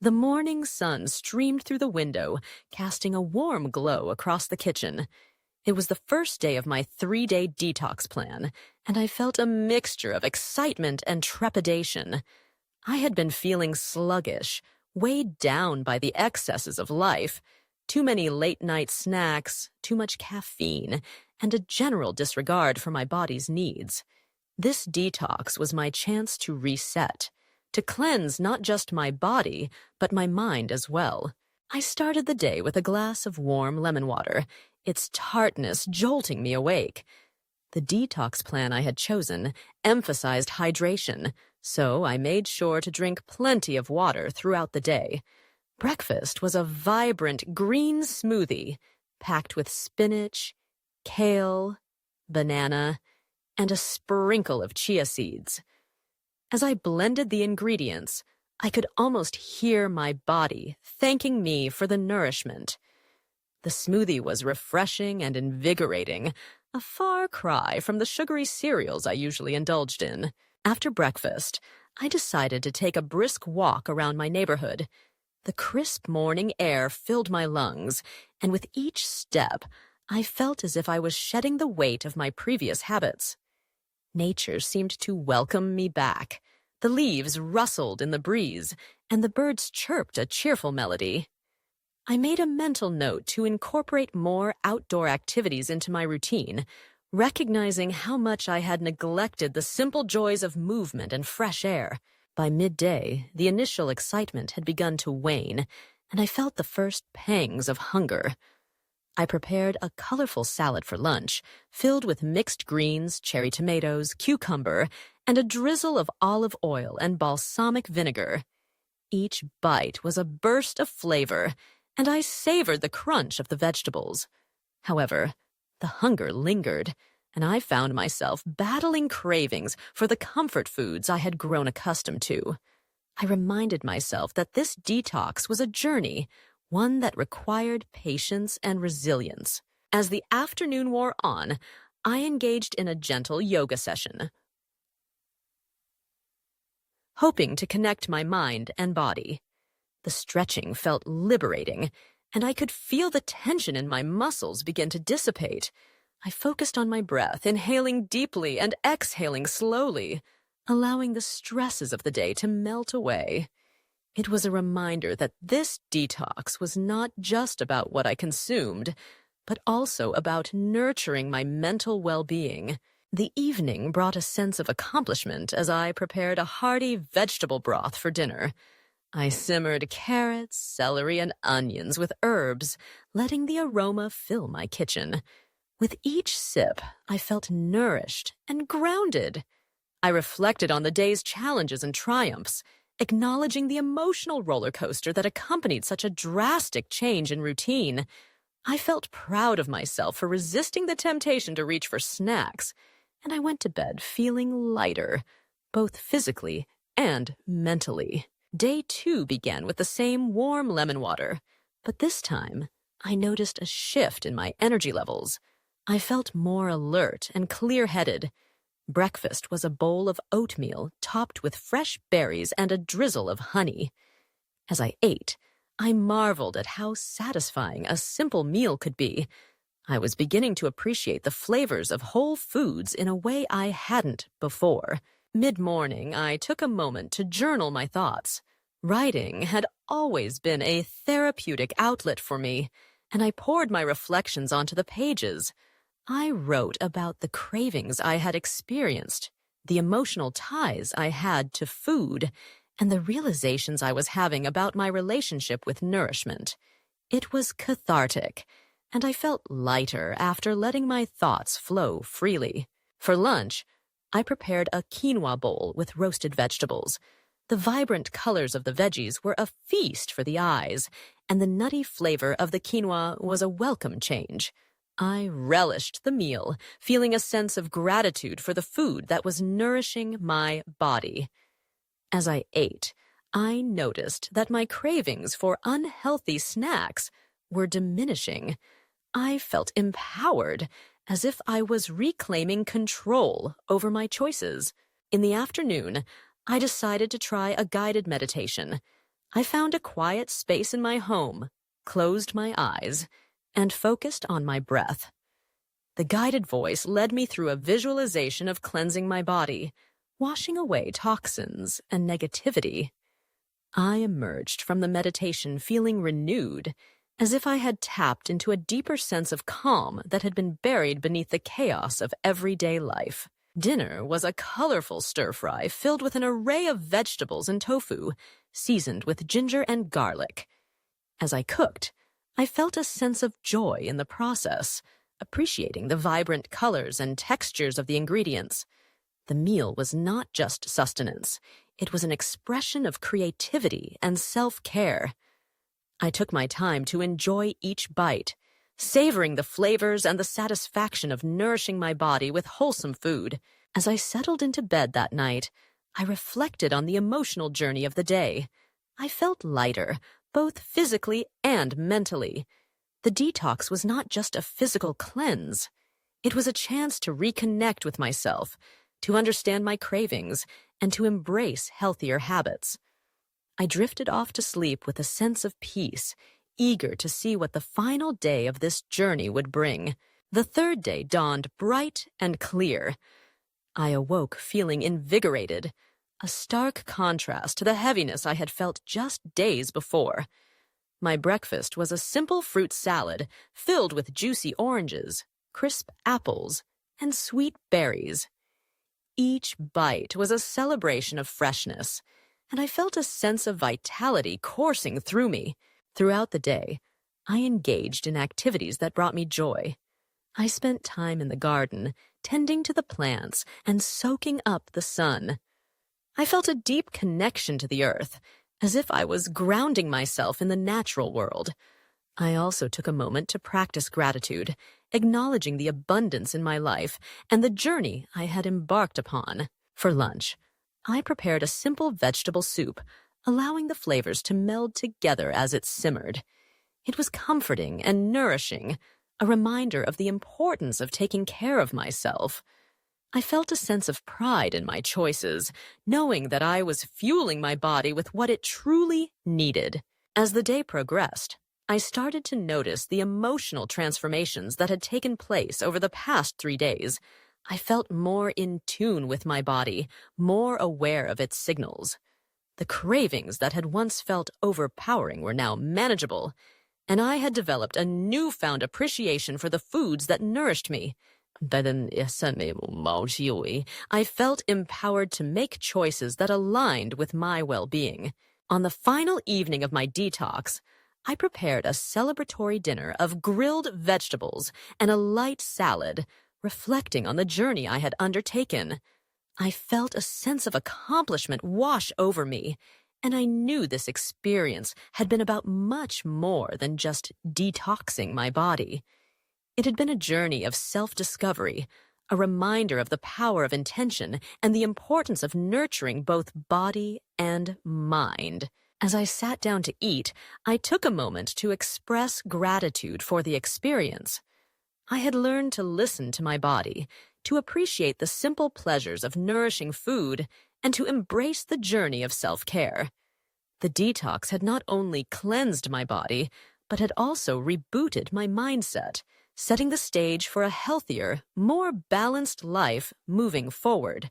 The morning sun streamed through the window, casting a warm glow across the kitchen. It was the first day of my 3-day detox plan, and I felt a mixture of excitement and trepidation. I had been feeling sluggish, weighed down by the excesses of life, too many late-night snacks, too much caffeine, and a general disregard for my body's needs. This detox was my chance to reset, to cleanse not just my body, but my mind as well. I started the day with a glass of warm lemon water, its tartness jolting me awake. The detox plan I had chosen emphasized hydration, so I made sure to drink plenty of water throughout the day. Breakfast was a vibrant green smoothie, packed with spinach, kale, banana, and a sprinkle of chia seeds. As I blended the ingredients, I could almost hear my body thanking me for the nourishment. The smoothie was refreshing and invigorating, a far cry from the sugary cereals I usually indulged in. After breakfast, I decided to take a brisk walk around my neighborhood. The crisp morning air filled my lungs, and with each step, I felt as if I was shedding the weight of my previous habits. Nature seemed to welcome me back. The leaves rustled in the breeze, and the birds chirped a cheerful melody. I made a mental note to incorporate more outdoor activities into my routine, recognizing how much I had neglected the simple joys of movement and fresh air. By midday, the initial excitement had begun to wane, and I felt the first pangs of hunger. I prepared a colorful salad for lunch, filled with mixed greens, cherry tomatoes, cucumber, and a drizzle of olive oil and balsamic vinegar. Each bite was a burst of flavor, and I savored the crunch of the vegetables. However, the hunger lingered, and I found myself battling cravings for the comfort foods I had grown accustomed to. I reminded myself that this detox was a journey, one that required patience and resilience. As the afternoon wore on, I engaged in a gentle yoga session, hoping to connect my mind and body. The stretching felt liberating, and I could feel the tension in my muscles begin to dissipate. I focused on my breath, inhaling deeply and exhaling slowly, allowing the stresses of the day to melt away. It was a reminder that this detox was not just about what I consumed, but also about nurturing my mental well-being. The evening brought a sense of accomplishment as I prepared a hearty vegetable broth for dinner. I simmered carrots, celery, and onions with herbs, letting the aroma fill my kitchen. With each sip, I felt nourished and grounded. I reflected on the day's challenges and triumphs, acknowledging the emotional roller coaster that accompanied such a drastic change in routine. I felt proud of myself for resisting the temptation to reach for snacks, and I went to bed feeling lighter, both physically and mentally. Day 2 began with the same warm lemon water, but this time I noticed a shift in my energy levels. I felt more alert and clear-headed. Breakfast was a bowl of oatmeal topped with fresh berries and a drizzle of honey. As I ate, I marveled at how satisfying a simple meal could be. I was beginning to appreciate the flavors of whole foods in a way I hadn't before. Mid-morning, I took a moment to journal my thoughts. Writing had always been a therapeutic outlet for me, and I poured my reflections onto the pages. I wrote about the cravings I had experienced, the emotional ties I had to food, and the realizations I was having about my relationship with nourishment. It was cathartic, and I felt lighter after letting my thoughts flow freely. For lunch, I prepared a quinoa bowl with roasted vegetables. The vibrant colors of the veggies were a feast for the eyes, and the nutty flavor of the quinoa was a welcome change. I relished the meal, feeling a sense of gratitude for the food that was nourishing my body. As I ate, I noticed that my cravings for unhealthy snacks were diminishing. I felt empowered, as if I was reclaiming control over my choices. In the afternoon, I decided to try a guided meditation. I found a quiet space in my home, closed my eyes, and focused on my breath. The guided voice led me through a visualization of cleansing my body, washing away toxins and negativity. I emerged from the meditation feeling renewed, as if I had tapped into a deeper sense of calm that had been buried beneath the chaos of everyday life. Dinner was a colorful stir-fry filled with an array of vegetables and tofu, seasoned with ginger and garlic. As I cooked, I felt a sense of joy in the process, appreciating the vibrant colors and textures of the ingredients. The meal was not just sustenance. It was an expression of creativity and self-care. I took my time to enjoy each bite, savoring the flavors and the satisfaction of nourishing my body with wholesome food. As I settled into bed that night, I reflected on the emotional journey of the day. I felt lighter, both physically and mentally. The detox was not just a physical cleanse. It was a chance to reconnect with myself, to understand my cravings, and to embrace healthier habits. I drifted off to sleep with a sense of peace, eager to see what the final day of this journey would bring. The third day dawned bright and clear. I awoke feeling invigorated, a stark contrast to the heaviness I had felt just days before. My breakfast was a simple fruit salad filled with juicy oranges, crisp apples, and sweet berries. Each bite was a celebration of freshness, and I felt a sense of vitality coursing through me. Throughout the day, I engaged in activities that brought me joy. I spent time in the garden, tending to the plants and soaking up the sun. I felt a deep connection to the earth, as if I was grounding myself in the natural world. I also took a moment to practice gratitude, acknowledging the abundance in my life and the journey I had embarked upon. For lunch, I prepared a simple vegetable soup, allowing the flavors to meld together as it simmered. It was comforting and nourishing, a reminder of the importance of taking care of myself. I felt a sense of pride in my choices, knowing that I was fueling my body with what it truly needed. As the day progressed, I started to notice the emotional transformations that had taken place over the past 3 days. I felt more in tune with my body, more aware of its signals. The cravings that had once felt overpowering were now manageable, and I had developed a newfound appreciation for the foods that nourished me. I felt empowered to make choices that aligned with my well-being. On the final evening of my detox, I prepared a celebratory dinner of grilled vegetables and a light salad, reflecting on the journey I had undertaken. I felt a sense of accomplishment wash over me, and I knew this experience had been about much more than just detoxing my body. It had been a journey of self-discovery, a reminder of the power of intention and the importance of nurturing both body and mind. As I sat down to eat, I took a moment to express gratitude for the experience. I had learned to listen to my body, to appreciate the simple pleasures of nourishing food, and to embrace the journey of self-care. The detox had not only cleansed my body, but had also rebooted my mindset, setting the stage for a healthier, more balanced life moving forward.